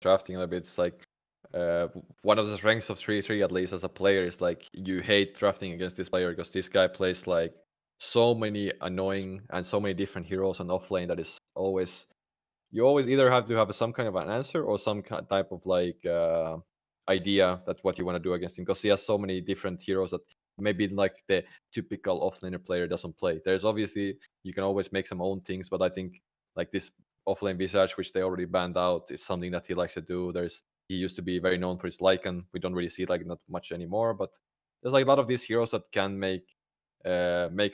drafting a little bit. It's like one of the strengths of 3-3, at least as a player, is like you hate drafting against this player because this guy plays like so many annoying and so many different heroes on offlane that is always you always either have to have some kind of an answer or some type of like idea that's what you want to do against him, because he has so many different heroes that maybe like the typical offlaner player doesn't play. There's obviously you can always make some own things, but I think like this offlane visage, which they already banned out, is something that he likes to do. He used to be very known for his Lycan. We don't really see like not much anymore, but there's like a lot of these heroes that can make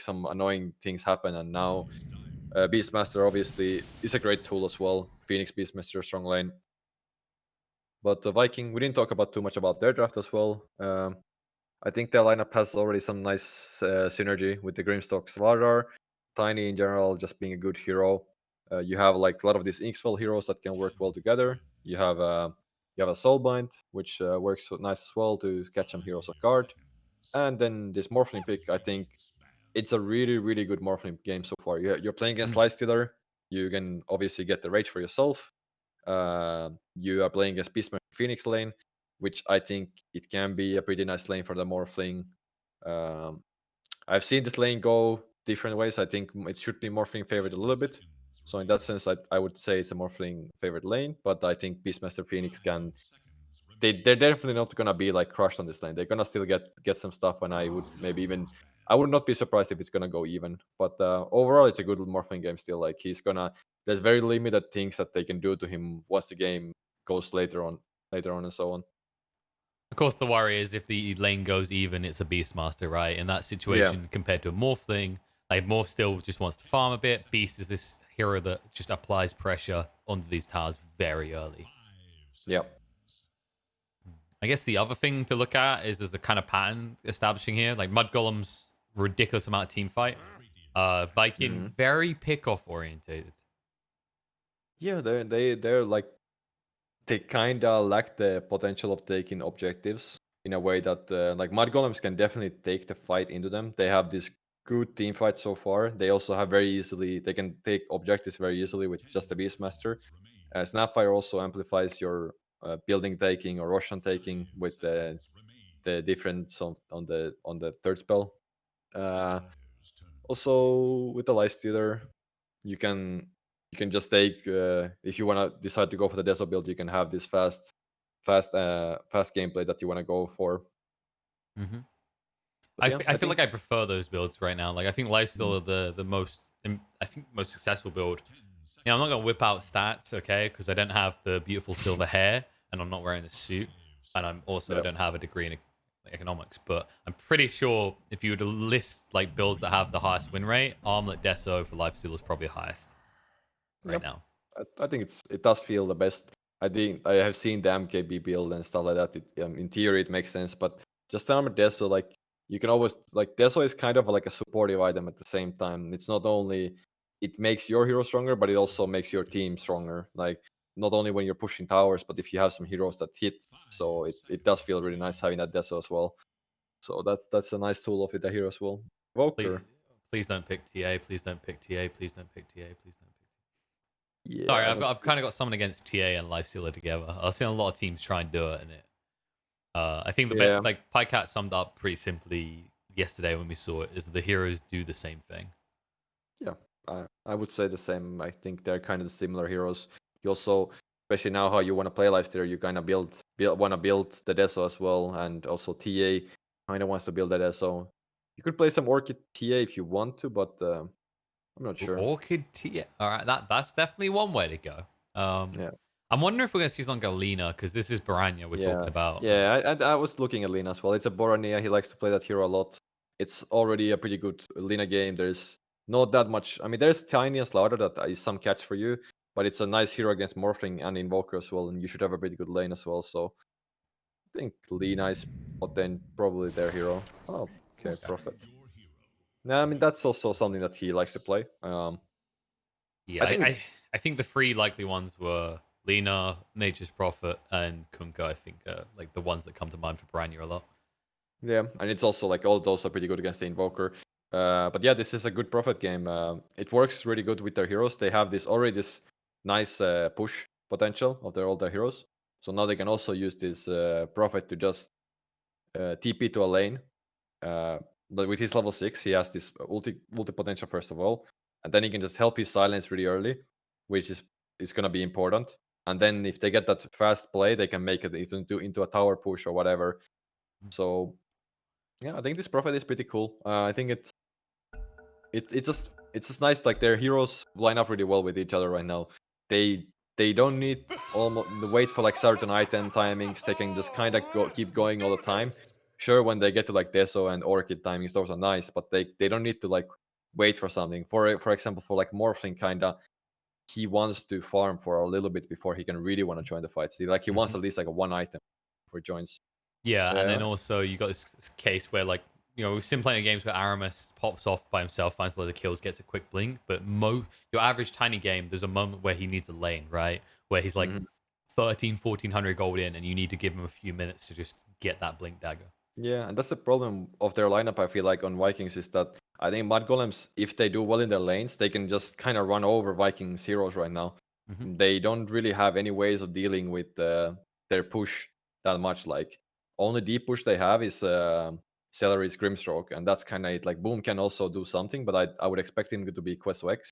some annoying things happen. And now Beastmaster obviously is a great tool as well. Phoenix Beastmaster, strong lane. But the Viking, we didn't talk about too much about their draft as well. I think their lineup has already some nice synergy with the Grimstock Slardar. Tiny in general, just being a good hero. You have like a lot of these Inksfell heroes that can work well together. You have a Soulbind, which works nice as well to catch some heroes off guard. And then this Morphling pick, I think it's a really, really good Morphling game so far. You're playing against Lifestealer. You can obviously get the rage for yourself. You are playing against Beastmaster Phoenix lane, which I think it can be a pretty nice lane for the Morphling. Um, I've seen this lane go different ways. I think it should be Morphling favored a little bit. So in that sense, I would say it's a Morphling favored lane, but I think Beastmaster Phoenix can. They're definitely not gonna be like crushed on this lane. They're gonna still get some stuff, and I would not be surprised if it's gonna go even. But overall, it's a good Morphling game still. Like there's very limited things that they can do to him once the game goes later on and so on. Of course, the worry is if the lane goes even, it's a Beastmaster, right? In that Yeah, situation, compared to a Morphling, like Morph still just wants to farm a bit. Beast is this hero that just applies pressure onto these towers very early. yeah. I guess the other thing to look at is there's a kind of pattern establishing here. Like Mudgolems, ridiculous amount of team fight. Viking, hmm very pick-off orientated. Yeah, they're like they kinda lack the potential of taking objectives in a way that like Mud Golems can definitely take the fight into them. They have this good team fight so far. They also have they can take objectives very easily with just a Beastmaster. Snapfire also amplifies your building taking or Roshan taking with the difference on the third spell. Uh, Also with the Lifestealer, you can you can just take if you want to decide to go for the Deso build, you can have this fast gameplay that you want to go for. Mm-hmm. But yeah, I I feel like think I prefer those builds right now. Like I think mm, Lifesteal are the most I think most successful build. I'm not gonna whip out stats, okay, because I don't have the beautiful silver hair and I'm not wearing the suit, and I yeah, don't have a degree in economics. But I'm pretty sure if you were to list like builds that have the highest win rate, Armlet Deso for Lifesteal is probably highest yeah. right now. I think it does feel the best. I think I have seen the MKB build and stuff like that. In theory, it makes sense, but just armor Deso, like you can always like Deso is kind of like a supportive item at the same time. It's not only it makes your hero stronger, but it also makes your team stronger. Like not only when you're pushing towers, but if you have some heroes that hit, so it does feel really nice having that Deso as well. So that's a nice tool of it here as well. Please, Evoker, please don't pick TA. Please don't pick TA. Please don't pick TA. Please don't pick. Sorry, yeah, not I've kind of got something against TA and Lifestealer together. I've seen a lot of teams try and do it, and I think yeah. like Pycat summed up pretty simply yesterday when we saw it is the heroes do the same thing. Yeah, I would say the same. I think they're kind of similar heroes. You also, especially now how you want to play Lifesteal, you kind of want to build the Deso as well, and also TA kind of wants to build that Deso. You could play some Orchid TA if you want to, but I'm not sure. Orchid TA. All right, that's definitely one way to go. Yeah, I'm wondering if we're gonna see something like Lena because this is Baranya we're talking yeah, about. yeah. I was looking at Lina as well. It's a Borania. He likes to play that hero a lot. It's already a pretty good Lina game. There's not that much. I mean, there's Tiny and Slaughter that is some catch for you, but it's a nice hero against Morphling and Invoker as well, and you should have a pretty good lane as well. So I think Lina is probably their hero. Oh, okay, Prophet. No, I mean that's also something that he likes to play. Yeah, I think I think the three likely ones were Lena, Nature's Prophet, and Kunkka. I think like the ones that come to mind for Baranya a lot. yeah, and it's also like all those are pretty good against the Invoker. But yeah, this is a good Prophet game. It works really good with their heroes. They have this nice push potential of all their heroes. So now they can also use this Prophet to just TP to a lane. But with his level 6, he has this multi potential first of all, and then he can just help his silence really early, which is gonna be important. And then if they get that fast play, they can make it into a tower push or whatever. So yeah, I think this Prophet is pretty cool. I think it's just nice. Like their heroes line up really well with each other right now. They don't need almost wait for like certain item timings. They can just kind of keep going all the time. Sure, when they get to like Deso and Orchid timings, those are nice, but they don't need to like wait for something. For example, for like Morphling, kinda, he wants to farm for a little bit before he can really want to join the fights. He wants at least like a one item before he joins. Yeah, and then Yeah. also you got this case where like we've seen plenty of games where Aramis pops off by himself, finds a load of kills, gets a quick blink, but your average tiny game, there's a moment where he needs a lane, right? Where he's like Mhm. 1400 gold in, and you need to give him a few minutes to just get that blink dagger. Yeah, and that's the problem of their lineup, I feel like, on Vikings is that I think mudgolems, if they do well in their lanes, they can just kind of run over Vikings heroes right now. Hmm. They don't really have any ways of dealing with their push that much. Like, only deep push they have is Celery's Grimstroke, and that's kind of it. Like, Boom can also do something, but I would expect him to be Quest X,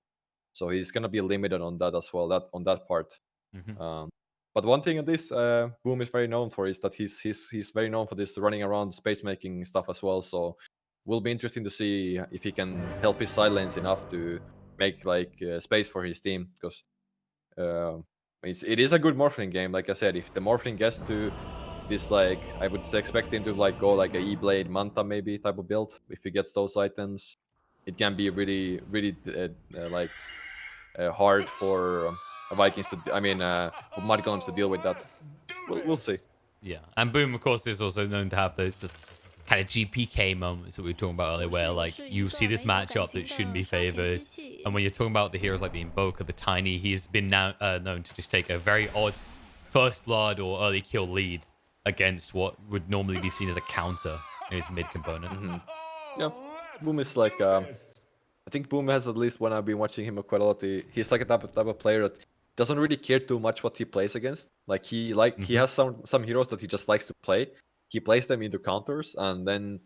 so he's gonna be limited on that as well. That on that part. Hmm. Um, but one thing this Boom is very known for is that he's very known for this running around space making stuff as well. So will be interesting to see if he can help his side lanes enough to make like space for his team, because uh, it is a good Morphling game. Like I said, if the Morphling gets to this, like I would expect him to like go like a E-Blade Manta maybe type of build. If he gets those items, it can be really like hard for Vikings to, I mean, for Mudgolems to deal with that. We'll see. Yeah, and Boom, of course, is also known to have those kind of GPK moments that we were talking about earlier, where like you see this matchup that shouldn't be favored, and when you're talking about the heroes like the Invoker, the Tiny, he's been now known to just take a very odd first blood or early kill lead against what would normally be seen as a counter in his mid component. Hmm. Yeah, Boom is like, I think Boom has, at least when I've been watching him quite a lot, he's like a type of player that doesn't really care too much what he plays against. Like he Hmm. has some heroes that he just likes to play. He plays them into counters, and then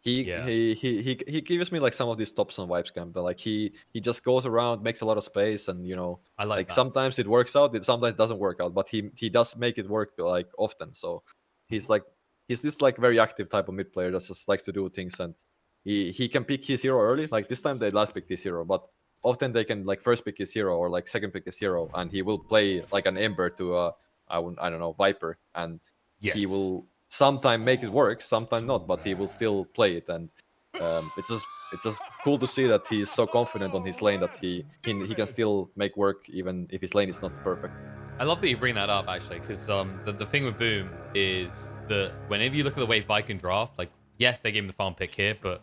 Yeah, he gives me like some of these Thompson vibes, kind of like he just goes around, makes a lot of space, and I like like that. sometimes it works out, sometimes it doesn't work out, but he does make it work like often. So he's like he's this like very active type of mid player that just likes to do things, and he can pick his hero early. Like this time they last picked his hero, but often they can like first pick his hero or like second pick his hero, and he will play like an Ember to I don't know, Viper, and he Yes. will sometime make it work, sometime not, but he will still play it. And it's just cool to see that he's so confident on his lane that he can still make work even if his lane is not perfect. I love that you bring that up actually, because the thing with Boom is that whenever you look at the way Viking draft, like yes, they gave him the farm pick here, but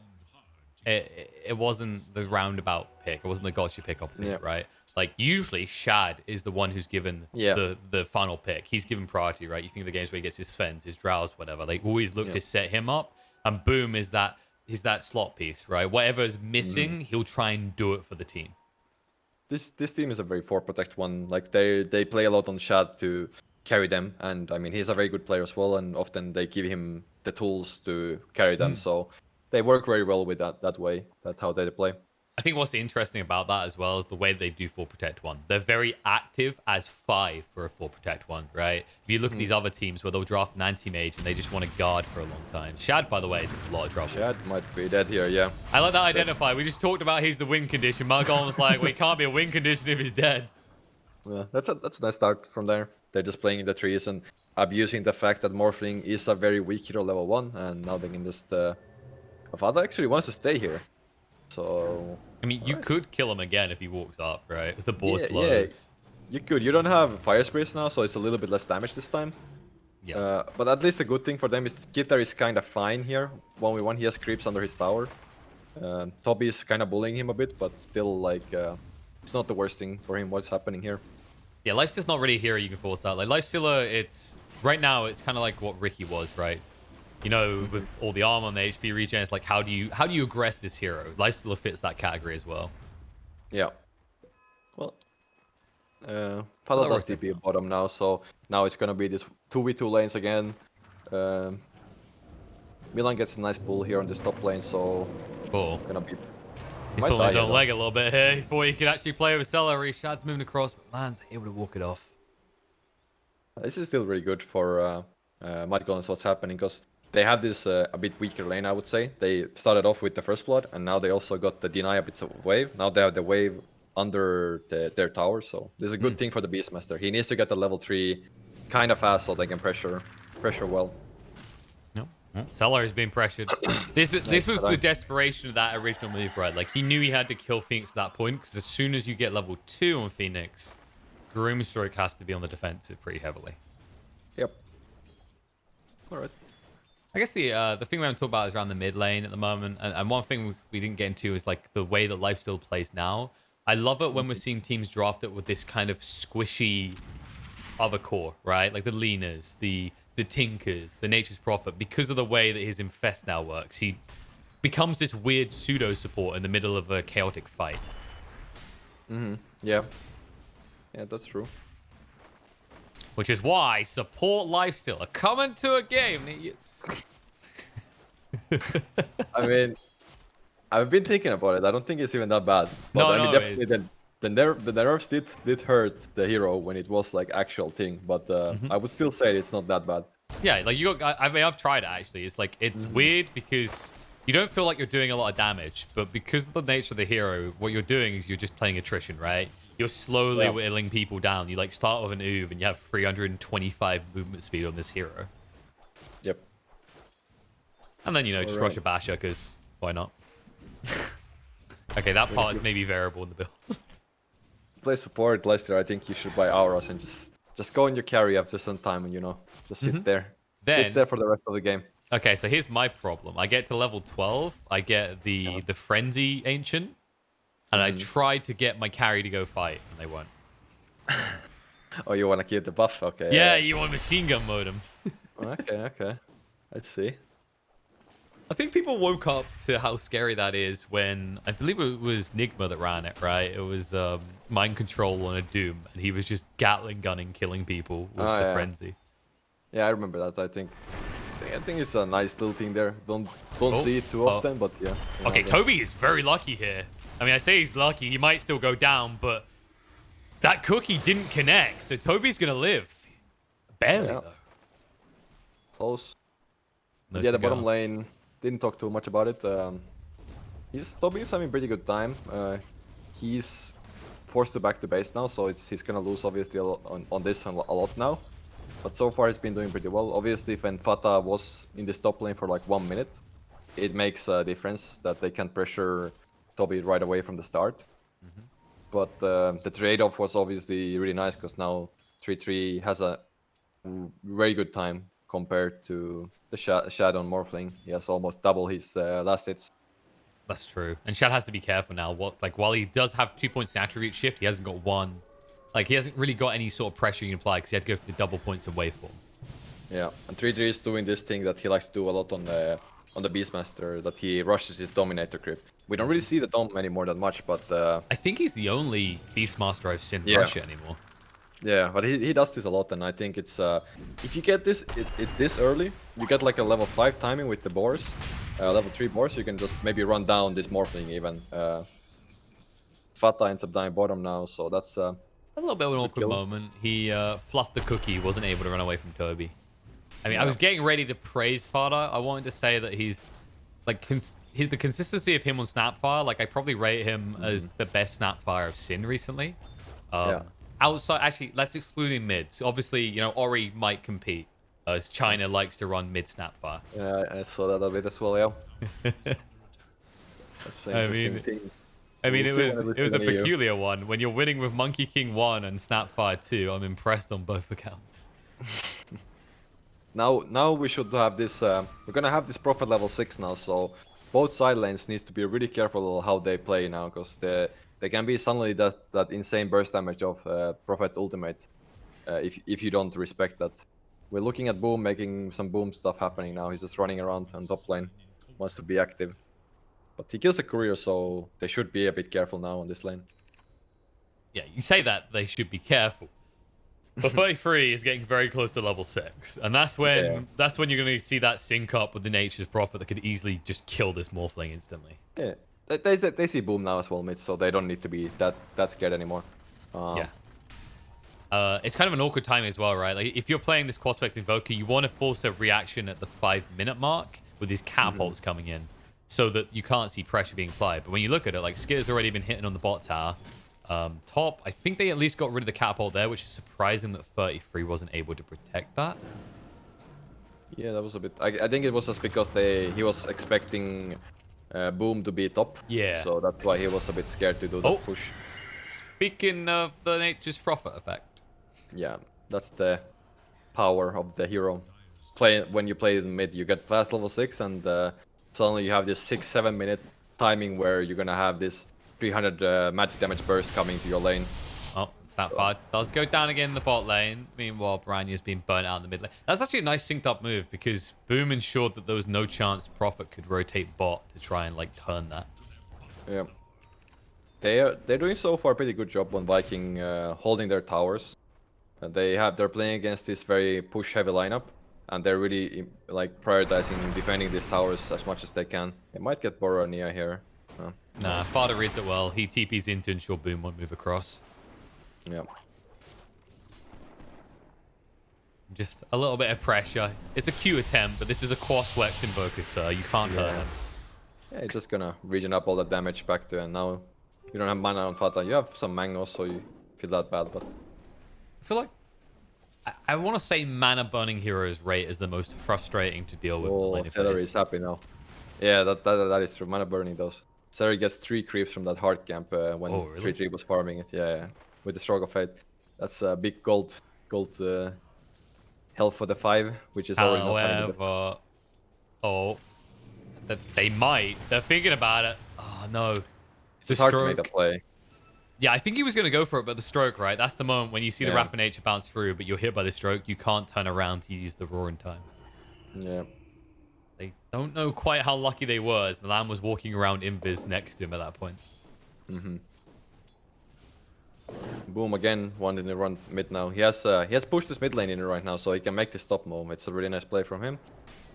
it wasn't the roundabout pick. It wasn't the gotcha pick opportunity, Yeah, right? Like usually Shad is the one who's given yeah, the final pick. He's given priority, right? You think of the games where he gets his Svens, his Drows, whatever. They always look yeah. to set him up, and Boom is that slot piece, right? Whatever is Mhm. missing, he'll try and do it for the team. This team is a very four protect one. Like they play a lot on Shad to carry them, and I mean he's a very good player as well. And often they give him the tools to carry them, so they work very well with that way. That's how they play. I think what's interesting about that as well is the way they do 4 Protect 1. They're very active as 5 for a 4 Protect 1, right? If you look at Mhm. these other teams where they'll draft an anti-mage and they just want to guard for a long time. Shad, by the way, is in a lot of trouble. Shad might be dead here. Yeah, I like that dead. identify. We just talked about he's the win condition. Margon was like, well, he can't be a win condition if he's dead. Yeah, that's a nice start from there. They're just playing in the trees and abusing the fact that Morphling is a very weak hero level 1, and now they can just Avada actually wants to stay here. So I mean, you alright. could kill him again if he walks up, right? With the boar Yeah, slows. you could. You don't have Fire Spirits now, so it's a little bit less damage this time. Yeah. But at least a good thing for them is Gitar is kind of fine here. 1v1, he has creeps under his tower. Toby is kind of bullying him a bit, but still, like, it's not the worst thing for him what's happening here. Yeah, Lifesteal's not really a hero you can force out. Like, Lifestealer, it's... Right now, it's kind of like what Ricky was, right? You know, with all the armor and the HP regen, it's like, how do you aggress this hero? Lifestealer fits that category as well. Yeah. Well, Fata does Rotate TP bottom now, so now it's gonna be this 2v2 lanes again. Milan gets a nice pull here on this top lane, so Cool. gonna be. He's Might pulling die his here own though. leg a little bit here before he can actually play with Celery. Shad's moving across, but Lan's able to walk it off. This is still really good for mudgolems. What's happening because they have this a bit weaker lane, I would say. They started off with the first blood, and now they also got the deny a bit of wave. Now they have the wave under their tower, so this is a good thing for the Beastmaster. He needs to get the level 3 kind of fast so they can pressure well. No, Celery's being pressured. This was the desperation of that original move, right? Like he knew he had to kill Phoenix at that point because as soon as you get level 2 on Phoenix, Grimstroke has to be on the defensive pretty heavily. Yep. All right. I guess the thing we haven't talked about is around the mid lane at the moment, and one thing we didn't get into is like the way that Lifesteal plays now. I love it when we're seeing teams draft it with this kind of squishy other core, right? Like the Leaners, the Tinkers, the Nature's Prophet, because of the way that his Infest now works. He becomes this weird pseudo support in the middle of a chaotic fight. Yeah. Yeah, that's true. Which is why support Lifesteal are coming to a game. I mean, I've been thinking about it. I don't think it's even that bad. But I mean, definitely the nerfs did hurt the hero when it was like actual thing. But I would still say it's not that bad. Yeah, like you got. I mean, I've tried it actually. It's like it's weird because you don't feel like you're doing a lot of damage, but because of the nature of the hero, what you're doing is you're just playing attrition, right? You're slowly whittling people down. You like start with an Uv and you have 325 movement speed on this hero. Yep. And then, you know, just rush a Basher because why not? Okay, that part is maybe variable in the build. Play support, Leicester. I think you should buy auras and just go in your carry after some time and, you know, just sit there. Sit there for the rest of the game. Okay, so here's my problem. I get to level 12. I get the Frenzy Ancient. And I tried to get my carry to go fight, and they won't. Oh, you want to keep the buff? Okay. Yeah, you want machine gun mode him. Okay. Let's see. I think people woke up to how scary that is when, I believe it was Nigma that ran it, right? It was mind control on a Doom, and he was just Gatling gunning, killing people with the Frenzy. Yeah, I remember that, I think it's a nice little thing there. Don't see it too often, but yeah. Okay, Toby is very lucky here. I mean, I say he's lucky. He might still go down, but that cookie didn't connect, so Toby's going to live. Barely, though. Close. Yeah, the bottom lane, didn't talk too much about it. Toby is having a pretty good time. He's forced to back to base now, so he's going to lose, obviously, on this a lot now. But so far, he's been doing pretty well. Obviously, when Fata was in this top lane for like 1 minute, it makes a difference that they can pressure Toby right away from the start. But the trade-off was obviously really nice because now 3-3 has a very good time compared to the Shad on Morphling. He has almost double his last hits. That's true. And Shad has to be careful now. While he does have 2 points in attribute shift, he hasn't got one. Like, he hasn't really got any sort of pressure you can apply because he had to go for the double points in waveform. Yeah, and 3-3 is doing this thing that he likes to do a lot on the Beastmaster, that he rushes his Dominator creep. We don't really see the Dom anymore that much, but... I think he's the only Beastmaster I've seen rush it anymore. Yeah, but he does this a lot, and I think it's... if you get this this early, you get like a level 5 timing with the boars, level 3 boars, you can just maybe run down this Morphling even. Fata ends up dying bottom now, so that's... a little bit of an awkward moment. He fluffed the cookie, wasn't able to run away from Toby. I mean, I was getting ready to praise Fata. I wanted to say that he's like the consistency of him on Snapfire. Like, I probably rate him as the best Snapfire I've seen recently. Outside, actually, let's exclude him mids. Obviously, you know, Ori might compete as China likes to run mid Snapfire. Yeah, I saw that a bit as well. Yeah. That's an interesting thing. I mean, it was a peculiar one. When you're winning with Monkey King 1 and Snapfire 2, I'm impressed on both accounts. Now we should have this. We're gonna have this Prophet level 6 now, so both side lanes need to be really careful how they play now, because they can be suddenly that insane burst damage of Prophet ultimate if you don't respect that. We're looking at Boom making some Boom stuff happening now. He's just running around on top lane, wants to be active. But he kills the courier, so they should be a bit careful now on this lane. yeah, you say that they should be careful. But 33 is getting very close to level 6. And that's when you're going to see that sync up with the Nature's Prophet that could easily just kill this Morphling instantly. Yeah. They see Boom now as well mid, so they don't need to be that scared anymore. Yeah. It's kind of an awkward time as well, right? Like, if you're playing this Quaspex Invoker, you want to force a reaction at the 5-minute mark with these catapults coming in so that you can't see pressure being applied. But when you look at it, like, Skitter's already been hitting on the bot tower. Top, I think they at least got rid of the catapult there, which is surprising that 33 wasn't able to protect that. Yeah, that was a bit... I think it was just because he was expecting Boom to be top. Yeah. So that's why he was a bit scared to do that push. Speaking of the Nature's Prophet effect. Yeah, that's the power of the hero. When you play in mid, you get fast level 6, and suddenly you have this 6-7 minute timing where you're gonna have this 300 magic damage burst coming to your lane. Oh, it's that far. Does go down again in the bot lane. Meanwhile, Baranya's been burnt out in the mid lane. That's actually a nice synced up move because Boom ensured that there was no chance Prophet could rotate bot to try and like turn that. Yeah. They're doing so far a pretty good job on Viking holding their towers. They're playing against this very push heavy lineup, and they're really like prioritizing defending these towers as much as they can. They might get Borania here. Nah, Father reads it well. He TPs in to ensure Boom won't move across. Yeah. Just a little bit of pressure. It's a Q attempt, but this is a Quaswex Invoker, so you can't hurt him. Yeah, it's just gonna regen up all that damage back to, and now you don't have mana on Fata. You have some mangoes, so you feel that bad, but... I feel like I want to say mana burning heroes rate is the most frustrating to deal with. Oh, Celery is happy now. Yeah, that is true. Mana burning those. Celery gets 3 creeps from that hard camp when 3-3 was farming it. Yeah, with the Stroke of Fate. That's a big gold health for the 5, which is already not having the best. Oh, they might. They're thinking about it. Oh no, it's hard to make that play. Yeah, I think he was going to go for it, but the stroke, right? That's the moment when you see the Wrath of Nature bounce through, but you're hit by the stroke. You can't turn around to use the Roar in time. Yeah. They don't know quite how lucky they were, as Milan was walking around Invis next to him at that point. Boom again, wanting to run mid now. He has pushed his mid lane in right now, so he can make the stop move. It's a really nice play from him.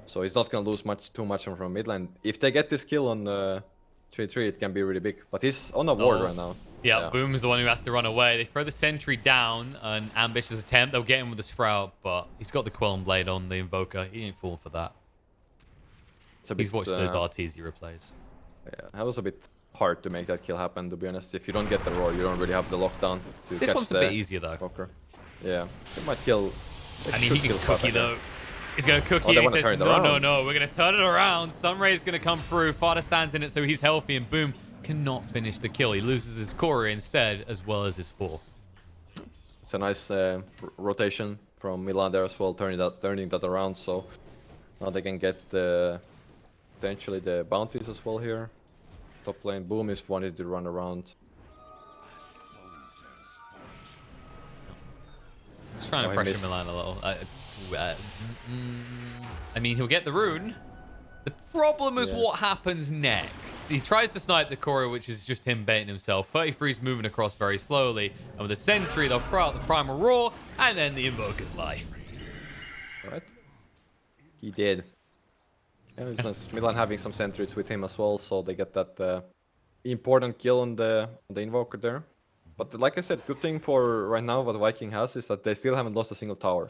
So he's not going to lose too much from mid lane. If they get this kill on 3-3, it can be really big. But he's on a ward right now. Yeah, Boom is the one who has to run away. They throw the sentry down, an ambitious attempt. They'll get him with the Sprout, but he's got the Quillen Blade on the Invoker. He ain't falling for that. He's watched those RTs he replays. Yeah, that was a bit hard to make that kill happen, to be honest. If you don't get the Roar, you don't really have the lockdown to catch the... This one's a bit easier, though. Invoker. Yeah, he might kill... I mean, he can cookie, though. He's going to cookie and he says, no, we're going to turn it around. Sunray's going to come through. Fada stands in it so he's healthy, and Boom cannot finish the kill. He loses his Corey instead, as well as his 4. It's a nice rotation from Milan there as well, turning that around, so now they can get potentially the bounties as well here. Top lane, Boom is wanting to run around. Just trying to pressure Milan a little. I mean, he'll get the rune. The problem is what happens next. He tries to snipe the Corey, which is just him baiting himself. 33's moving across very slowly. And with the sentry, they'll throw out the primal roar, and then the Invoker's life. Alright. He did. Yeah, it's nice. Milan having some sentries with him as well, so they get that important kill on the Invoker there. But like I said, good thing for right now what Viking has is that they still haven't lost a single tower.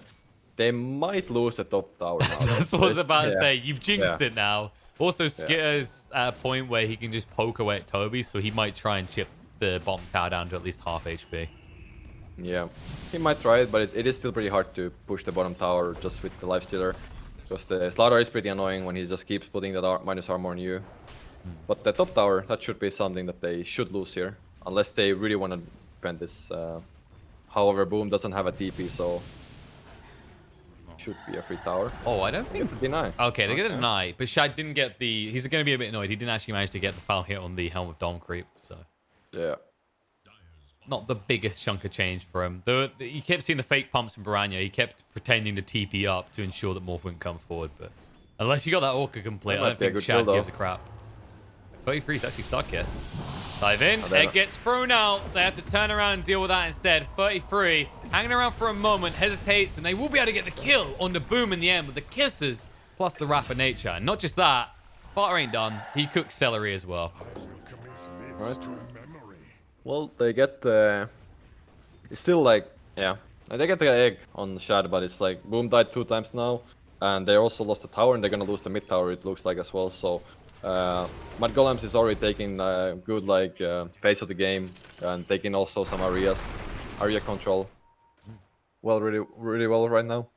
They might lose the top tower now. That's what I was about to say. You've jinxed it now. Also, Skitter's at a point where he can just poke away at Toby, so he might try and chip the bottom tower down to at least half HP. Yeah, he might try it, but it is still pretty hard to push the bottom tower just with the Lifestealer. Because the Slaughter is pretty annoying when he just keeps putting that minus armor on you. But the top tower, that should be something that they should lose here. Unless they really want to defend this. However, Boom doesn't have a TP, so... should be a free tower. Oh, I don't think... Deny. Okay, they get a deny, but Shad didn't get the... He's going to be a bit annoyed. He didn't actually manage to get the foul hit on the Helm of Dom creep, so... Yeah. Not the biggest chunk of change for him. Though he kept seeing the fake pumps from Baranya. He kept pretending to TP up to ensure that Morph wouldn't come forward, but... Unless you got that Orca complete, I don't think Shad gives a crap. 33's actually stuck here. Dive in. Egg gets thrown out. They have to turn around and deal with that instead. 33. Hanging around for a moment. Hesitates. And they will be able to get the kill on the boom in the end with the kisses. Plus the wrath of nature. And not just that. Butter ain't done. He cooks celery as well. Right. Well, they get it's still like, yeah. They get the egg on the Shad, but it's like Boom died 2 times now. And they also lost the tower, and they're gonna lose the mid tower, it looks like, as well. So mudgolems is already taking good like pace of the game and taking also some area control. Well, really well right now.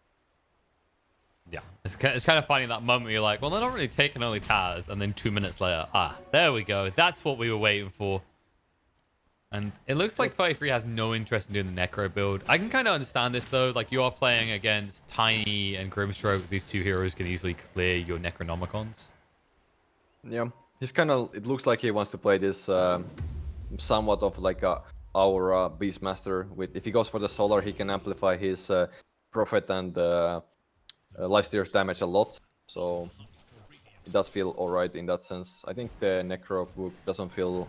Yeah, it's kind of funny that moment. You're like, well, they're not really taking early towers, and then 2 minutes later, there we go. That's what we were waiting for. And it looks like 33 has no interest in doing the Necro build. I can kind of understand this, though. Like, you are playing against Tiny and Grimstroke. These 2 heroes can easily clear your Necronomicons. Yeah, he's kind of... It looks like he wants to play this somewhat of like our Beastmaster. If he goes for the Solar, he can amplify his Prophet and Lifesteal's damage a lot. So it does feel alright in that sense. I think the Necro book doesn't feel...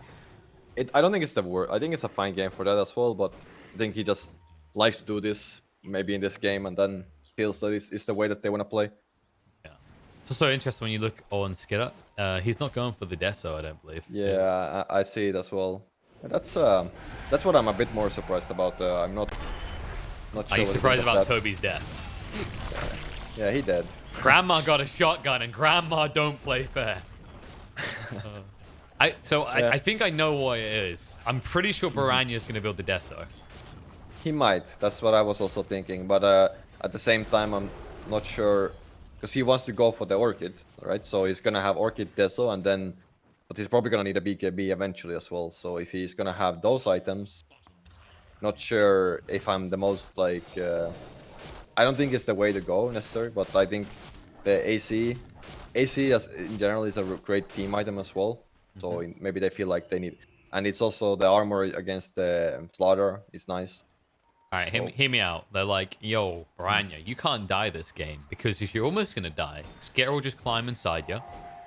I don't think it's the worst. I think it's a fine game for that as well, but I think he just likes to do this maybe in this game and then feels that it's the way that they want to play. Yeah. It's also interesting when you look on Skidder. He's not going for the Deso, I don't believe. Yeah, I see it as well. That's what I'm a bit more surprised about. I'm not sure. Are you surprised about Toby's death? Yeah, he dead. Grandma got a shotgun and Grandma don't play fair. I think I know what it is. I'm pretty sure Baranya's going to build the Deso. He might. That's what I was also thinking. But at the same time, I'm not sure. Because he wants to go for the Orchid, right? So he's going to have Orchid Deso and then... But he's probably going to need a BKB eventually as well. So if he's going to have those items... Not sure if I'm the most like... I don't think it's the way to go necessarily. But I think the AC as in general is a great team item as well. So maybe they feel like they need, and it's also the armor against the Slaughter is nice. All right, hear me out. They're like, yo, Baranya, you can't die this game because if you're almost gonna die, Skitter will just climb inside you.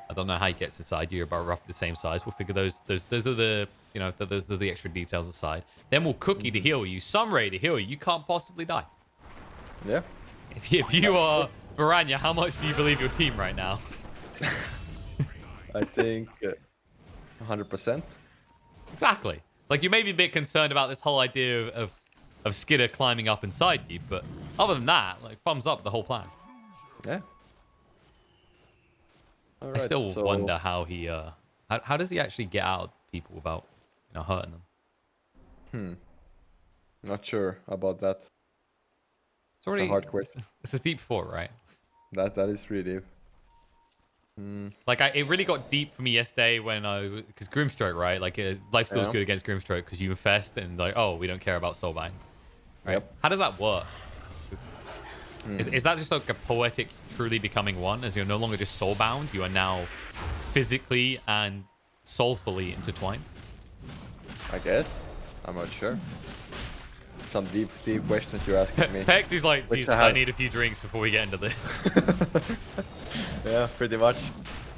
I don't know how he gets inside you. You're about roughly the same size. We'll figure those are the those are the extra details aside. Then we'll Cookie to heal you, Sunray to heal you. You can't possibly die. Yeah. If you are Baranya, how much do you believe your team right now? I think. 100%. Exactly. Like, you may be a bit concerned about this whole idea of Skidder climbing up inside you, but other than that, like, thumbs up the whole plan. Yeah. All right, I still wonder how he how does he actually get out people without hurting them? Not sure about that. It's a hard question. It's a deep 4, right? That is really deep. Like, it really got deep for me yesterday when because Grimstroke, right? Like, lifesteal's good against Grimstroke because you infest and like, oh, we don't care about Soulbind, right? Yep. How does that work? Is that just like a poetic truly becoming one, as you're no longer just soulbound, you are now physically and soulfully intertwined? I guess. I'm not sure. Some deep questions you're asking me. Peksu's like, Jesus, I need a few drinks before we get into this. Yeah, pretty much.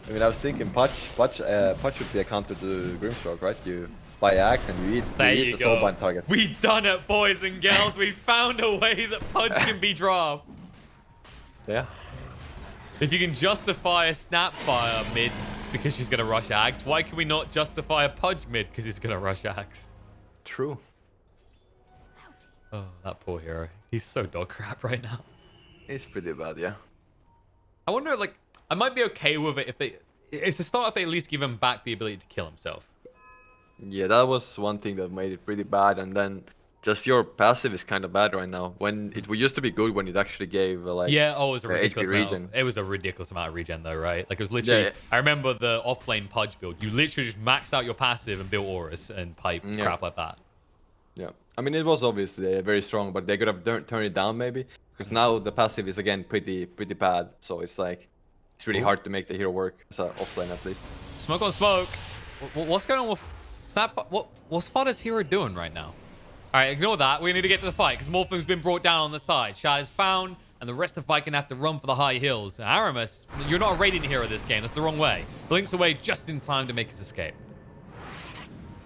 I mean, I was thinking Pudge would be a counter to Grimstroke, right? You buy axe and you eat the soulbind target. We done it, boys and girls. We found a way that Pudge can be dropped. Yeah. If you can justify a Snapfire mid because she's going to rush Axe, why can we not justify a Pudge mid because he's going to rush Axe? True. Oh, that poor hero. He's so dog crap right now. He's pretty bad, yeah. I wonder, like, I might be okay with it if they... It's a start if they at least give him back the ability to kill himself. Yeah, that was one thing that made it pretty bad, and then just your passive is kind of bad right now. When it used to be good when it actually gave like it was a ridiculous HP amount. It was a ridiculous amount of regen though, right? Like it was literally. I remember the off-lane Pudge build. You literally just maxed out your passive and built auras and pipe crap like that. Yeah, I mean it was obviously very strong, but they could have turned it down maybe because now the passive is again pretty bad. So it's like it's really hard to make the hero work as an offlane at least. Smoke on smoke. What's going on with Snap? What's Fodder's hero doing right now? All right, ignore that. We need to get to the fight because Morphing's been brought down on the side. Shad is found, and the rest of Vikin have to run for the high hills. Aramis, you're not a radiant hero this game. That's the wrong way. Blinks away just in time to make his escape.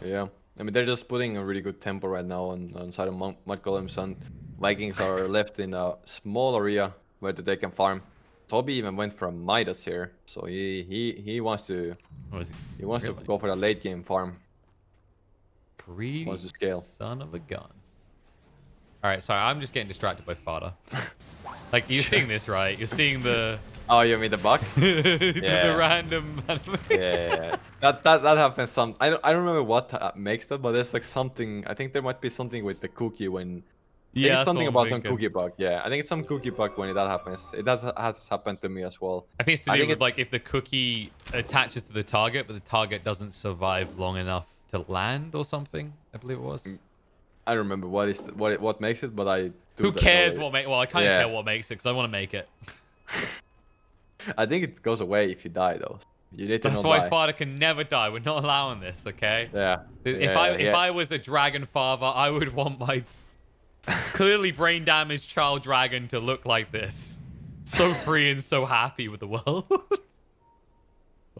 Yeah, I mean they're just putting a really good tempo right now on side of mudgolems, and Vikings are left in a small area where they can farm. Toby even went from Midas here, so he wants to Was he? he wants to Really? go for the late game farm. Greedy Wants to scale. son of a gun. All right, sorry, I'm just getting distracted by fodder. Like, you're seeing this, right? You're seeing the Oh, you mean the bug? the random anime. Yeah. That happens some. I don't remember what makes that, but there's like something. I think there might be something with the cookie when. I think Yeah, it's that's what something I'm about some thinking. cookie bug. Yeah, I think it's some cookie bug when that happens. That has happened to me as well. I think it's to I do think with like if the cookie attaches to the target, but the target doesn't survive long enough to land or something. I believe it was. I don't remember what makes it, but I do Who know cares it. what make? Well, I kind of care what makes it because I want to make it. I think it goes away if you die though. You need to That's not why die. father can never die. We're not allowing this, okay? Yeah. If I was a dragon father, I would want my clearly brain damaged child dragon to look like this. So free and so happy with the world.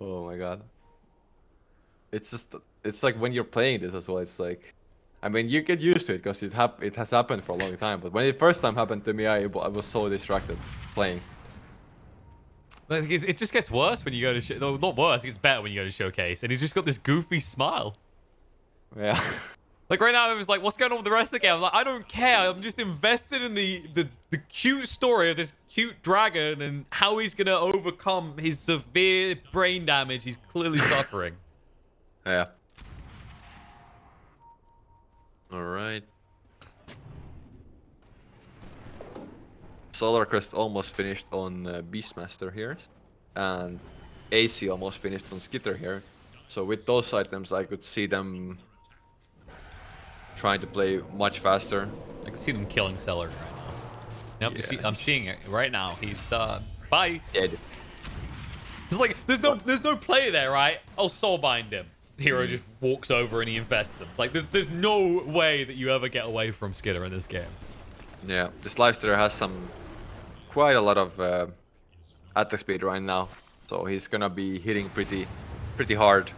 Oh my god. It's like when you're playing this as well. It's like, I mean, you get used to it because it has happened for a long time. But when it first time happened to me, I was so distracted playing. Like, it just gets worse when you go to no, not worse. It gets better when you go to showcase, and he's just got this goofy smile. Yeah. Like right now, I was like, "What's going on with the rest of the game?" I'm like, "I don't care. I'm just invested in the cute story of this cute dragon and how he's gonna overcome his severe brain damage. He's clearly suffering." Yeah. All right. Solar Crest almost finished on Beastmaster here, and AC almost finished on Skitter here. So with those items, I could see them trying to play much faster. I can see them killing Celery right now. Yep, Yeah. I'm seeing it right now. He's bye. Dead. It's like there's no play there, right? I'll soulbind him. Hero just walks over and he invests them. Like there's no way that you ever get away from Skitter in this game. Yeah, this Lifestealer has quite a lot of attack speed right now, so he's gonna be hitting pretty hard.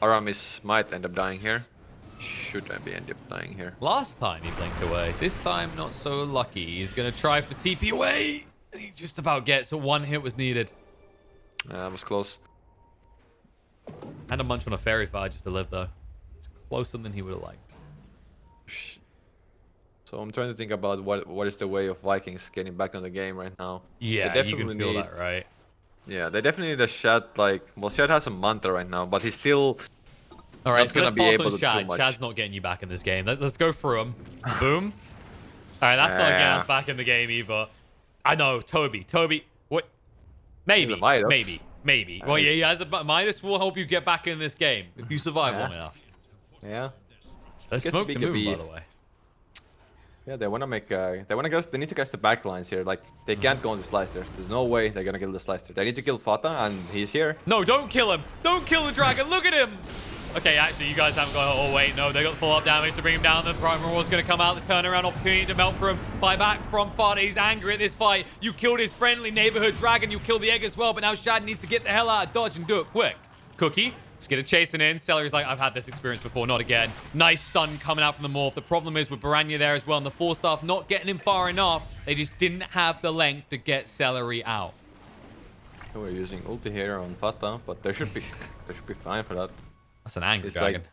Aramis might end up dying here. Should I be end up dying here? Last time he blinked away. This time not so lucky. He's gonna try for the TP away. And he just about gets it. One hit was needed. That was close. And a munch on a fairy fire just to live though. It's closer than he would have liked. So I'm trying to think about what is the way of Vikings getting back on the game right now. Yeah, you can feel that, right? Yeah, they definitely need a Shad, like, well, Shad has a Manta right now, but he's still all right, not so gonna let's be pass able on to Shad. do much. Shad's not getting you back in this game. Let's go through him. Boom. All right, that's not getting us back in the game either. I know, Toby, what? Maybe. Well, yeah, as a Midas will help you get back in this game if you survive long enough. Yeah. Let's smoke the move, by the way. Yeah, they want to make. They need to catch the backlines here. Like they can't go on the slicer. There's no way they're gonna kill the slicer. They need to kill Fata, and he's here. No, don't kill him. Don't kill the dragon. Look at him. Okay, actually, you guys haven't got. Oh wait, no, they got the follow-up damage to bring him down. The Primal War's gonna come out. The turnaround opportunity to melt for him. Buy back from Fata. He's angry at this fight. You killed his friendly neighborhood dragon. You killed the egg as well. But now Shad needs to get the hell out of Dodge and do it quick. Cookie. Skidder chasing in. Celery's like, I've had this experience before, not again. Nice stun coming out from the Morph. The problem is with Baranya there as well, and the 4-staff not getting him far enough. They just didn't have the length to get Celery out. So we're using ulti here on Fata, but there should be fine for that. That's an angry It's dragon. like,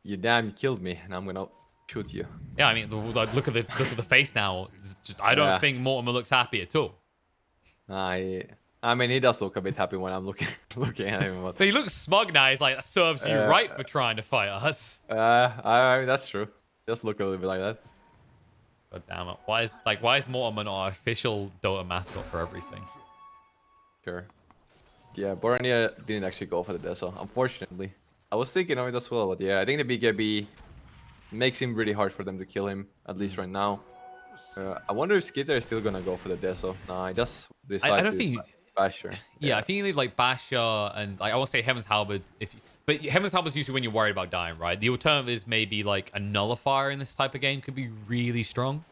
you damn killed me, and I'm gonna shoot you. Yeah, I mean, look at the face now. I don't think Mortimer looks happy at all. I mean, he does look a bit happy when I'm looking at him. But He looks smug now. He's like, that serves you right for trying to fight us. I mean, that's true. Just look a little bit like that. But damn it, why is Mortimer not our official Dota mascot for everything? Sure. Yeah, Borania didn't actually go for the Deso, unfortunately. I was thinking of it as well, but yeah, I think the BKB makes him really hard for them to kill him, at least right now. I wonder if Skitter is still gonna go for the Deso. Nah, he does decide I don't think. Basher. Yeah, I think you need like Basher and like, I won't say Heaven's Halberd. But Heaven's Halberd is usually when you're worried about dying, right? The alternative is maybe like a Nullifier in this type of game could be really strong.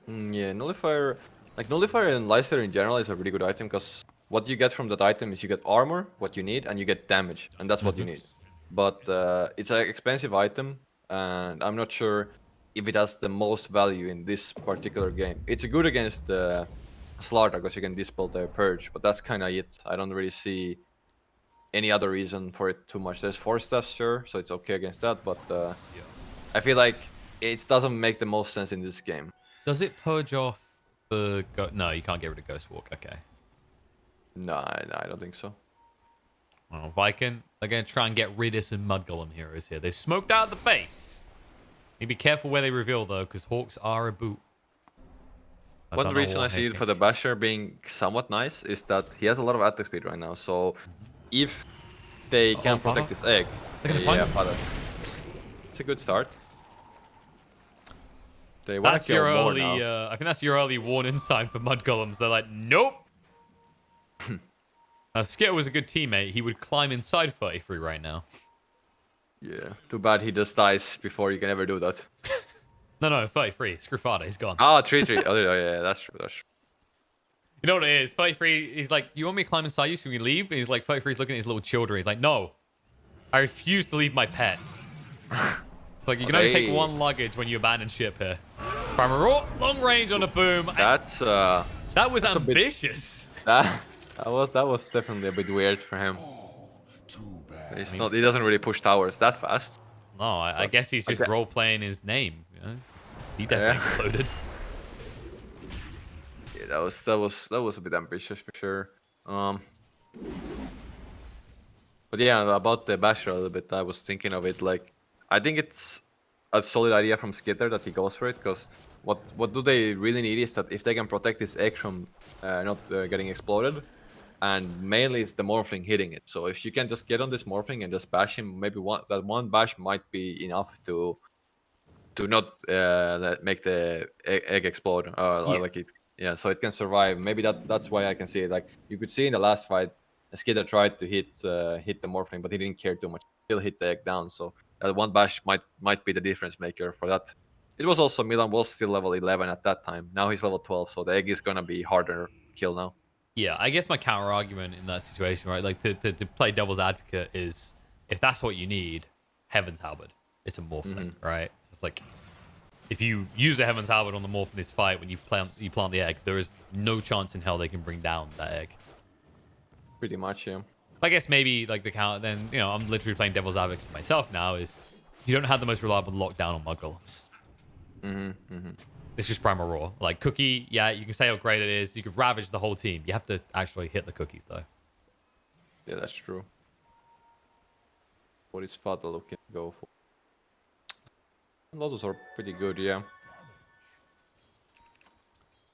Yeah, Nullifier, like Nullifier and Lyster in general is a really good item because what you get from that item is you get armor, what you need, and you get damage, and that's what you need. but it's an expensive item, and I'm not sure if it has the most value in this particular game. It's good against Slaughter because you can dispel the Purge, but that's kind of it. I don't really see any other reason for it too much. There's 4 stuff, sure, so it's okay against that, but Yeah. I feel like it doesn't make the most sense in this game. Does it purge off the... No, you can't get rid of Ghost Walk. Okay. No, I don't think so. Well, Vikin, they're going to try and get rid of some Mudgolem heroes here. They smoked out the base. Need to be careful where they reveal, though, because Hawks are a boot. One reason I see it for the Basher being somewhat nice is that he has a lot of attack speed right now, so if they can protect this egg, yeah, father. It's a good start. They want to kill more now. I think that's your early warning sign for Mudgolems. They're like, nope. Now, if Skitter was a good teammate, he would climb inside 33 right now. Yeah, too bad he just dies before you can ever do that. No, 33. Screw Fada, he's gone. Ah, 3-3. Oh, yeah, that's true, that's true. You know what it is? 33, he's like, you want me to climb inside you so we can leave? And he's like, 33's looking at his little children. He's like, no. I refuse to leave my pets. It's like, you can only take one luggage when you abandon ship here. Primal long range on a boom. That was ambitious. That was definitely a bit weird for him. He doesn't really push towers that fast. No, I guess he's just role playing his name. You know? He definitely exploded. Yeah, that was a bit ambitious for sure. But yeah, about the Basher a little bit, I was thinking of it like, I think it's a solid idea from Skitter that he goes for it, because what do they really need is that if they can protect this egg from not getting exploded, and mainly it's the Morphling hitting it. So if you can just get on this Morphling and just bash him, maybe one bash might be enough to not make the egg explode. Like it, yeah. So it can survive. Maybe that's why I can see it. Like you could see in the last fight, Skitter tried to hit the Morphling, but he didn't care too much. Still hit the egg down. So that one bash might be the difference maker for that. It was also Milan was still level 11 at that time. Now he's level 12, so the egg is gonna be harder to kill now. Yeah, I guess my counter argument in that situation, right, like to play devil's advocate is, if that's what you need, Heaven's Halberd. It's a Morphling, right? It's like, if you use a Heaven's Halberd on the Morph in this fight when you plant the egg, there is no chance in hell they can bring down that egg. Pretty much, yeah. I guess maybe like the counter, then, you know, I'm literally playing devil's advocate myself now, is you don't have the most reliable lockdown on Mudgolems. It's just Primal Raw. Like, Cookie, yeah, you can say how great it is. You could ravage the whole team. You have to actually hit the cookies, though. Yeah, that's true. What is Fata looking to go for? Lotus are pretty good, yeah.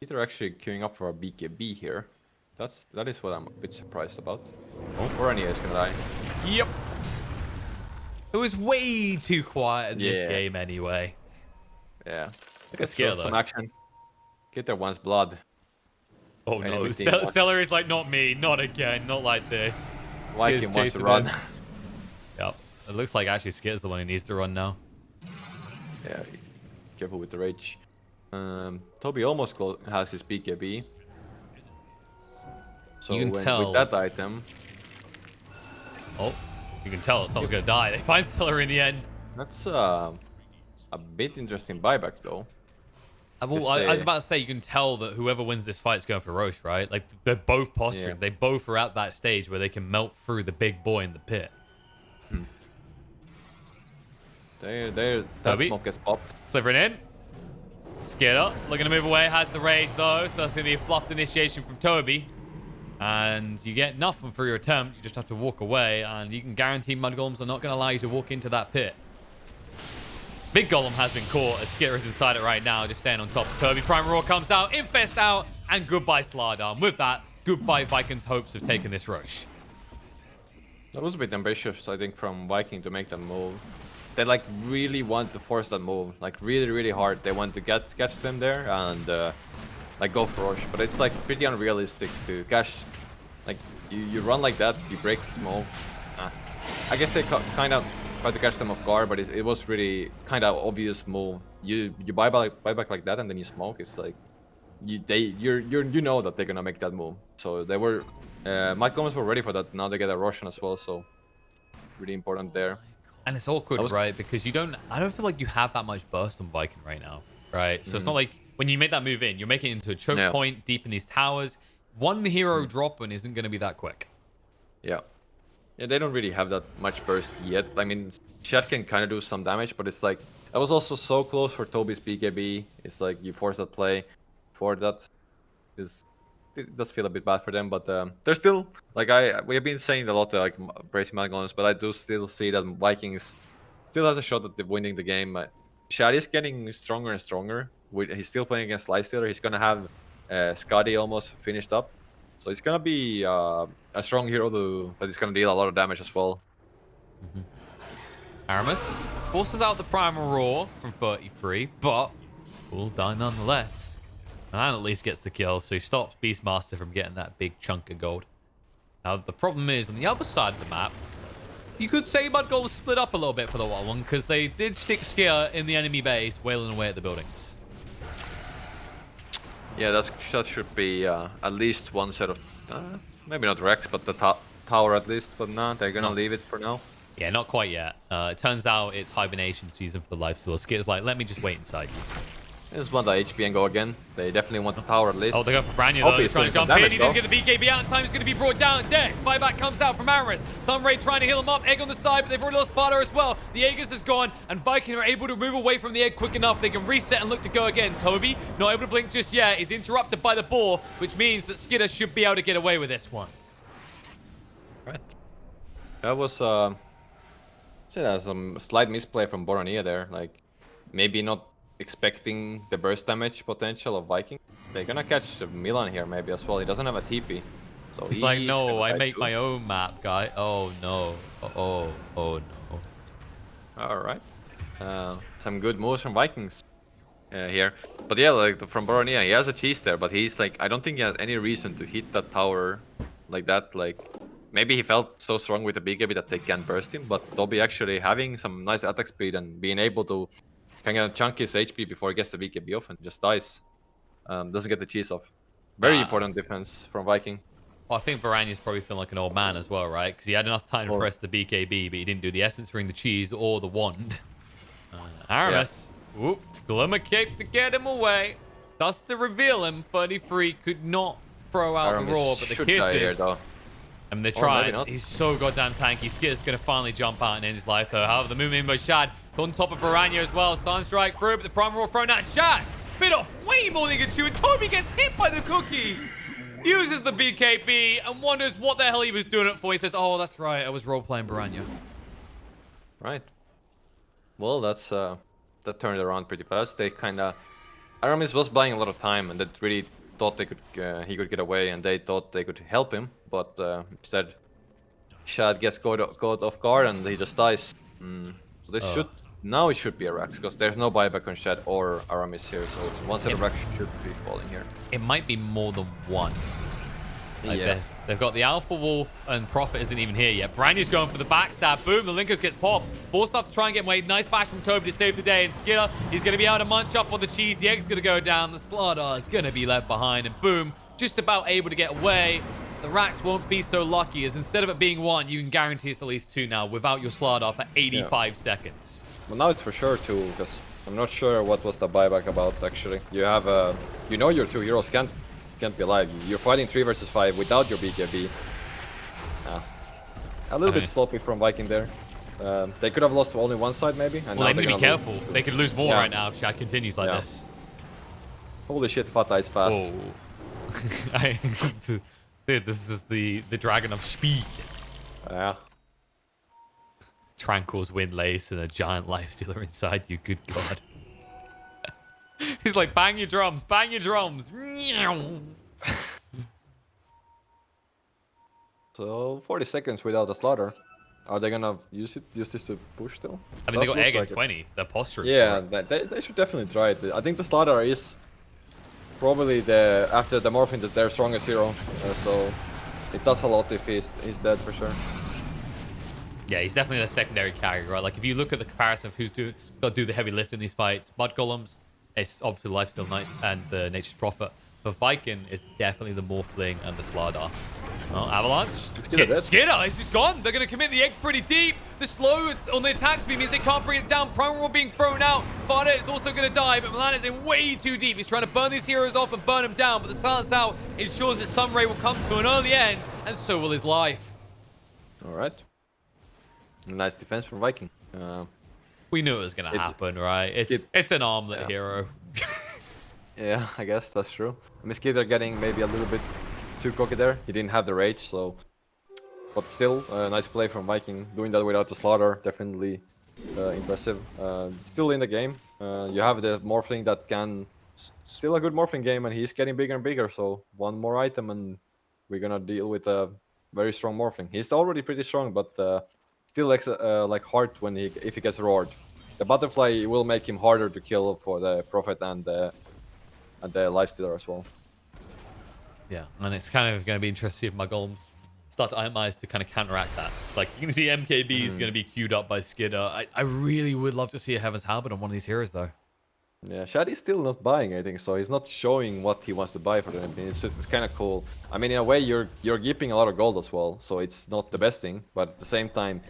They're actually queuing up for a BKB here. That is what I'm a bit surprised about. Or Ania is gonna die. Yep. It was way too quiet in this game anyway. Yeah. Look at Skitter, some action. Skitter wants blood. Oh no, Celery's like, not me, not again, not like this. Vikin wants to run. Yep. It looks like actually Skitter's the one who needs to run now. Yeah, careful with the rage. Toby almost has his BKB. So you can tell with that item... Oh, you can tell someone's gonna die. They find Celery in the end. That's a bit interesting buyback though. Well, I was about to say, you can tell that whoever wins this fight is going for Roche, right? Like, they're both posturing. Yeah. They both are at that stage where they can melt through the big boy in the pit. That smoke gets popped. Slivering in. Skitter looking to move away. Has the rage though, so that's going to be a fluffed initiation from Toby. And you get nothing for your attempt. You just have to walk away, and you can guarantee Mudgolems are not going to allow you to walk into that pit. Big Golem has been caught as Skitter is inside it right now, just staying on top of Toby. Primal Roar comes out, Infest out, and goodbye Slardar. With that, goodbye Vikin's hopes of taking this Roche. That was a bit ambitious, I think, from Viking to make that move. They like really want to force that move, like really hard. They want to catch them there and like go for Roche, but it's like pretty unrealistic to catch. Like you run like that, you break smoke. I guess they kind of try to catch them off guard, but it was really kind of obvious move. You buy back like that and then you smoke. It's like you know that they're gonna make that move. So they were Mudgolems were ready for that. Now they get a Roshan as well. So really important there. And it's awkward, right? Because I don't feel like you have that much burst on Viking right now, right? So it's not like when you make that move in, you're making it into a choke point deep in these towers. One hero dropping isn't going to be that quick. Yeah. Yeah, they don't really have that much burst yet. I mean, Shed can kind of do some damage, but it's like, that was also so close for Toby's BKB. It's like, you force that play for that. It does feel a bit bad for them, but they're still, like, we have been saying a lot, like, praising mudgolems, but I do still see that Vikings still has a shot at winning the game. Shad is getting stronger and stronger. He's still playing against Lifestealer. He's gonna have Scotty almost finished up, so it's gonna be a strong hero that is gonna deal a lot of damage as well. Aramis forces out the Primal Roar from 33, but will die nonetheless. And at least gets the kill, so he stops Beastmaster from getting that big chunk of gold. Now, the problem is, on the other side of the map, you could say mudgolems split up a little bit for the 1-1, because they did stick Skier in the enemy base, wailing away at the buildings. Yeah, that should be at least one set of, maybe not Rex, but the tower at least, but no, they're gonna leave it for now. Yeah, not quite yet. It turns out it's hibernation season for the Lifestealer. Skier's like, let me just wait inside you. Just want the HP and go again. They definitely want the tower at least. Oh, they go for Brand New though. He's trying to jump in. He doesn't get the BKB out in time. He's going to be brought down. Deck. Buyback comes out from Amaris. Sunray trying to heal him up. Egg on the side, but they've already lost Sparta as well. The Aegis is gone, and Viking are able to move away from the egg quick enough. They can reset and look to go again. Toby, not able to blink just yet, is interrupted by the boar, which means that Skidder should be able to get away with this one. Right. That was some slight misplay from Boronia there. Like, maybe not expecting the burst damage potential of Viking. They're gonna catch Milan here maybe as well. He doesn't have a TP. So he's like, no, I make my own map, guy. Oh no. Oh no. Alright. Some good moves from Vikings here. But yeah, like from Boronia, he has a cheese there, but he's like, I don't think he has any reason to hit that tower like that. Like, maybe he felt so strong with the BKB that they can't burst him, but Toby actually having some nice attack speed and being able to kind of chunk his HP before he gets the BKB off and just dies. Doesn't get the cheese off. Very important defense from Viking. Well, I think Varanya's probably feeling like an old man as well, right? Because he had enough time to press the BKB, but he didn't do the Essence Ring, the cheese, or the wand. Aramis, whoop, Glimmer Cape to get him away. Dust to reveal him. 33 could not throw out Aramis the roar, but the kisses. I mean, they tried. He's so goddamn tanky. Skitter's going to finally jump out and end his life, though. However, the movement in by Shad on top of Baranya as well. Sunstrike through, but the Primal Roar thrown out. Shad bit off way more than he could chew, and Toby gets hit by the cookie. Uses the BKB and wonders what the hell he was doing it for. He says, oh, that's right. I was role-playing Baranya. Right. Well, that turned around pretty fast. They kind of... Aramis was buying a lot of time, and they really thought he could get away, and they thought they could help him, but instead Shad gets caught off guard and he just dies. So this now it should be a Rax, because there's no buyback on Shad or Aramis here, so one set of Rax should be falling here. It might be more than one. Like yeah. They've got the Alpha Wolf, and Prophet isn't even here yet. Brandy's going for the backstab. Boom, the Linkers gets popped. Forced off to try and get away. Nice bash from Toby to save the day. And Skidder, he's going to be able to munch up on the cheese. The egg's going to go down. The Slardar is going to be left behind. And boom, just about able to get away. The Rax won't be so lucky, as instead of it being one, you can guarantee it's at least two now without your Slardar for 85 seconds. Well, now it's for sure two, because I'm not sure what was the buyback about, actually. You have, you know your two heroes can't be alive. You're fighting 3 versus 5 without your BKB. A little bit sloppy from Viking there. They could have lost only one side maybe. And well, they need to be careful. They could lose more right now if Shad continues like this. Holy shit, Fata is fast. Whoa. Dude, this is the dragon of speed. Yeah. Tranquil's wind lace and a giant lifestealer inside you. Good God. He's like, bang your drums, bang your drums. So 40 seconds without a slaughter. Are they gonna use this to push still? I mean, they got egg at 20. They're posturing. Yeah, they should definitely try it. I think the slaughter is probably after the morphine their strongest hero. So it does a lot if he's dead for sure. Yeah, he's definitely the secondary carry, right? Like if you look at the comparison of who's got to do the heavy lift in these fights, mudgolems, it's obviously the Lifesteal Knight and the Nature's Prophet. for Vikin is definitely the Morphling and the Slardar. Oh, Avalanche. Skidder, he's just gone. They're going to commit the egg pretty deep. The slow on the attack speed means they can't bring it down. Primal Roar being thrown out. Vada is also going to die, but Milan is in way too deep. He's trying to burn these heroes off and burn them down, but the silence out ensures that Sunray will come to an early end, and so will his life. All right. Nice defense from Viking. We knew it was going to happen, right? It's an armlet hero. Yeah, I guess that's true. Skidder getting maybe a little bit too cocky there. He didn't have the rage, so... But still, nice play from Viking. Doing that without the slaughter, definitely impressive. Still in the game. You have the Morphling that can... Still a good Morphling game, and he's getting bigger and bigger, so one more item and we're gonna deal with a very strong Morphling. He's already pretty strong, but still like hard when if he gets roared. The butterfly will make him harder to kill for the Prophet and the Lifestealer as well. Yeah, and it's kind of going to be interesting if my golems start to itemize to kind of counteract that. Like, you can see MKB is going to be queued up by Skidder. I really would love to see a Heaven's Halberd on one of these heroes, though. Yeah, Shaddy's still not buying anything, so he's not showing what he wants to buy for anything. It's kind of cool. I mean, in a way, you're keeping a lot of gold as well, so it's not the best thing. But at the same time,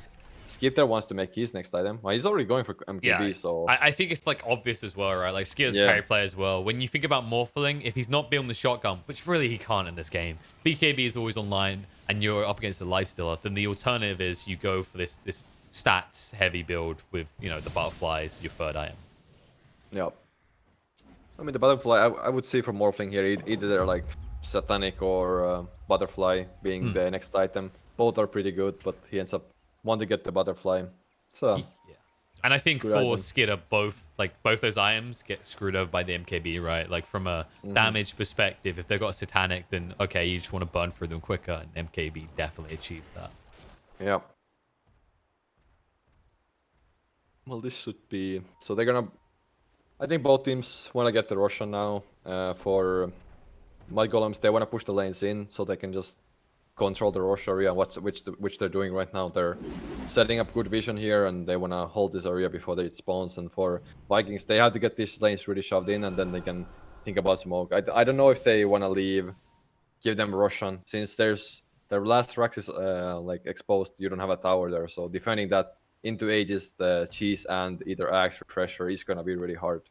Skidder wants to make his next item. Well, he's already going for MKB, so... I think it's, like, obvious as well, right? Like, Skidder's a carry player as well. When you think about Morphling, if he's not building the shotgun, which really he can't in this game, BKB is always online, and you're up against the Lifestealer, then the alternative is you go for this stats-heavy build with, you know, the Butterflies, your third item. Yeah. I mean, the Butterfly, I would see from Morphling here, either they're, like, Satanic or Butterfly being the next item. Both are pretty good, but he ends up want to get the Butterfly. So yeah. And I think for Skidder, both those items get screwed over by the MKB, right? Like from a damage perspective, if they've got a Satanic, then okay, you just want to burn through them quicker, and MKB definitely achieves that. Yeah. Well, this should be... So they're gonna... I think both teams want to get the Roshan now. For mudgolems, they want to push the lanes in so they can just control the Rosh area, which they're doing right now. They're setting up good vision here, and they want to hold this area before it spawns. And for Vikings, they have to get these lanes really shoved in, and then they can think about smoke. I don't know if they want to give them Roshan, since their last Rax is like exposed. You don't have a tower there, so defending that into Aegis, the cheese and either Axe Refresher is gonna be really hard.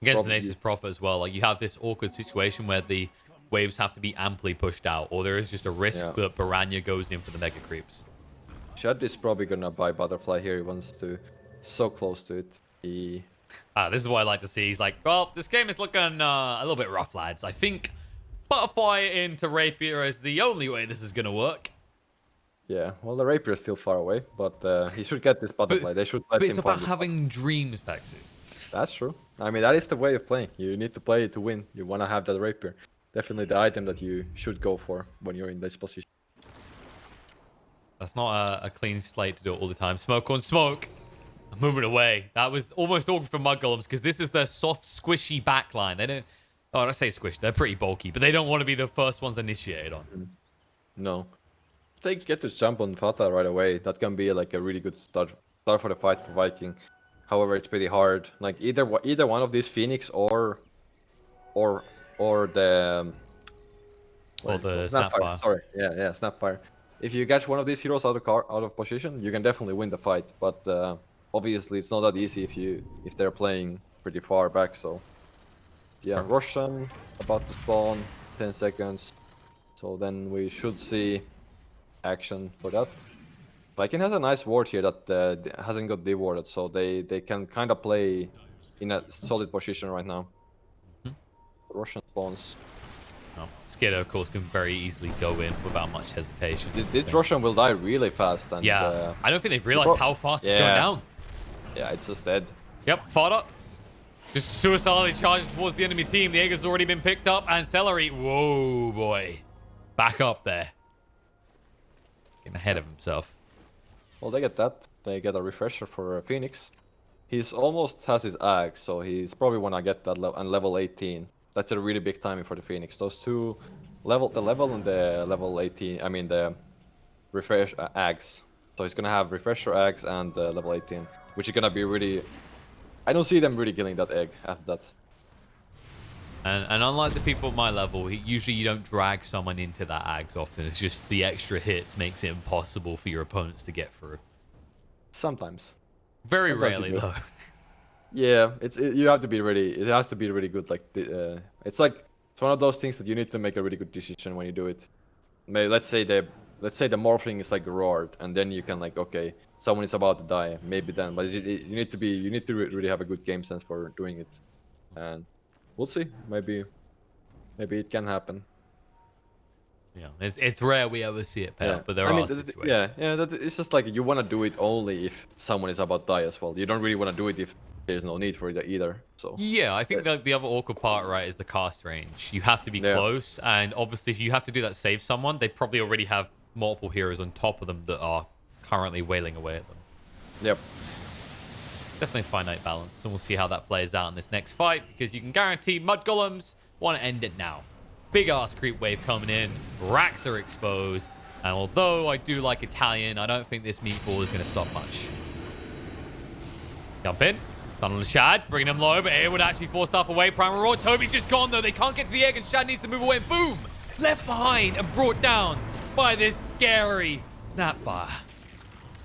Against the Nace's Prophet as well, like you have this awkward situation where the waves have to be amply pushed out, or there is just a risk that Baranya goes in for the mega creeps. Shad is probably gonna buy Butterfly here. He wants to, so close to it. This is what I like to see. He's like, well, this game is looking a little bit rough, lads. I think Butterfly into Rapier is the only way this is gonna work. Yeah, well, the Rapier is still far away, but he should get this Butterfly. They should let him. But it's about having dreams, Peksu. That's true. I mean, that is the way of playing. You need to play to win. You want to have that Rapier. Definitely the item that you should go for when you're in this position. That's not a clean slate to do it all the time. Smoke on smoke. I'm moving away. That was almost awkward for mudgolems because this is their soft, squishy backline. They don't... Oh, I say squish. They're pretty bulky, but they don't want to be the first ones initiated on. No. If they get to jump on Fata right away, that can be like a really good start for the fight for Viking. However, it's pretty hard. Like either one of these Phoenix or the Snapfire. Sorry, yeah, Snapfire. If you catch one of these heroes out of position, you can definitely win the fight. But obviously, it's not that easy if they're playing pretty far back. So yeah, Roshan about to spawn, 10 seconds. So then we should see action for that. Viking has a nice ward here that hasn't got dewarded, so they can kind of play in a solid position right now. Roshan spawns. Oh, Skidder, of course, can very easily go in without much hesitation. This Roshan will die really fast. And, yeah, I don't think they've realized how fast it's going down. Yeah, it's just dead. Yep, fought up. Just suicidally charging towards the enemy team. The egg has already been picked up, and Celery, whoa, boy. Back up there. Getting ahead of himself. Well, they get that. They get a refresher for Phoenix. He's almost has his axe, so he's probably wanna get that and level 18. That's a really big timing for the Phoenix. Those two, the level and the level 18. I mean the refresh axe. So he's gonna have refresher axe and level 18, which is gonna be really. I don't see them really killing that egg after that. And unlike the people at my level, usually you don't drag someone into that Ags often. It's just the extra hits makes it impossible for your opponents to get through. Sometimes. Very Sometimes you rarely, do. though. Yeah, you have to be really. It has to be really good. Like it's like it's one of those things that you need to make a really good decision when you do it. Maybe let's say the morphling is like roared, and then you can like, okay, someone is about to die, maybe then. But you need to really have a good game sense for doing it, and we'll see. Maybe it can happen. Yeah, it's rare we ever see it pay Yeah, out, but there I mean, are situations. it's just like you want to do it only if someone is about to die as well. You don't really want to do it if there's no need for it either. So Yeah, I uh, think the other awkward part, right, is the cast range. You have to be yeah, close, and obviously if you have to do that save someone, they probably already have multiple heroes on top of them that are currently wailing away at them. yep, Definitely finite balance, and we'll see how that plays out in this next fight, because you can guarantee mudgolems want to end it now. Big ass creep wave coming in, racks are exposed, and although I do like Italian, I don't think this meatball is going to stop much. Jump in. Stun on the Shad, bringing him low, but it would actually force stuff away. Primal Roar, Toby's just gone though. They can't get to the egg, and Shad needs to move away. And boom! Left behind and brought down by this scary Snapfire.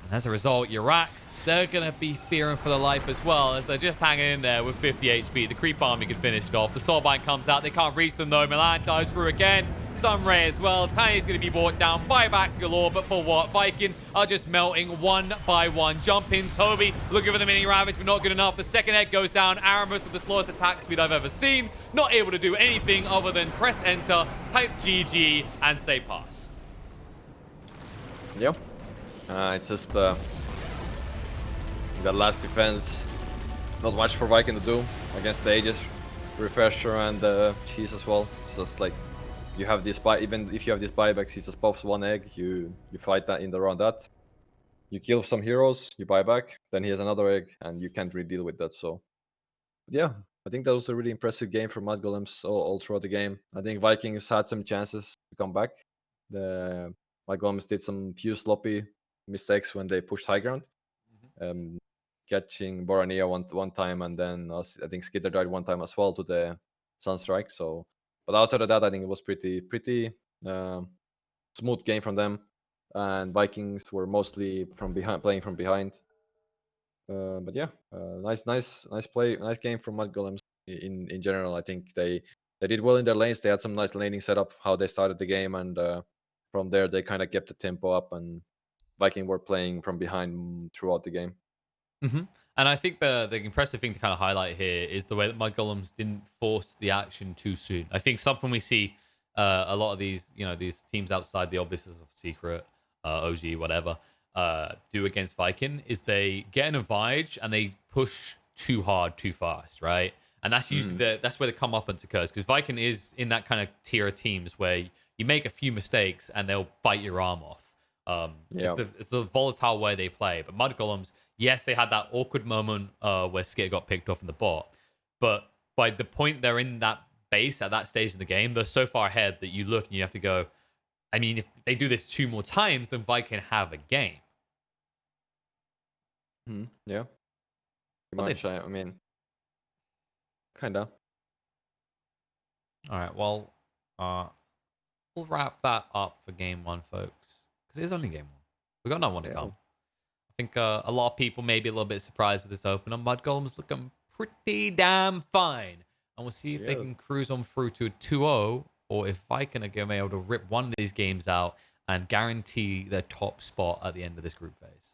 And as a result, your racks, they're going to be fearing for their life as well, as they're just hanging in there with 50 HP. The creep army can finish it off. The Soulbind comes out. They can't reach them though. Milan dives through again. Sunray as well. Tiny's going to be brought down. Buybacks galore, but for what? Vikin are just melting one by one. Jump in, Toby, looking for the mini ravage, but not good enough. The second egg goes down. Aramus with the slowest attack speed I've ever seen. Not able to do anything other than press enter, type GG, and say pass. yep. It's just that last defense. Not much for Viking to do against the Aegis, Refresher, and Cheese as well. It's just like you have this even if you have this buybacks, he just pops one egg. You fight that in the round that. You kill some heroes, you buy back, then he has another egg, and you can't really deal with that. So yeah, I think that was a really impressive game for Mudgolems all throughout the game. I think Vikings had some chances to come back. The Mudgolems did some few sloppy mistakes when they pushed high ground. Catching Borania one time, and then I think Skitter died one time as well to the Sunstrike. So, but outside of that, I think it was pretty smooth game from them, and Vikings were mostly from behind, playing from behind. But yeah, nice play, nice game from Mudgolems in general. I think they did well in their lanes. They had some nice laning setup, how they started the game, and from there they kind of kept the tempo up, and Viking were playing from behind throughout the game. And I think the impressive thing to kind of highlight here is the way that Mudgolems didn't force the action too soon. I think something we see a lot of these, these teams outside the obvious of Secret, OG, whatever, do against Viking is they get an advantage and they push too hard, too fast, right? And that's usually that's where the comeuppance occurs, because Viking is in that kind of tier of teams where you make a few mistakes and they'll bite your arm off. Yeah. It's the volatile way they play. But Mudgolems, yes, they had that awkward moment where Skit got picked off in the bot, but by the point they're in that base at that stage in the game, they're so far ahead that you look and you have to go, I mean, if they do this 2 more times, then Viking have a game. Yeah. Pretty much. I mean, kinda. All right, well, we'll wrap that up for game 1, folks, because it is only game 1. We got another one to Yeah. come. I think a lot of people may be a little bit surprised with this opener. Mudgolem's looking pretty damn fine. And we'll see if they can cruise on through to a 2-0, or if Viking are going to be able to rip one of these games out and guarantee their top spot at the end of this group phase.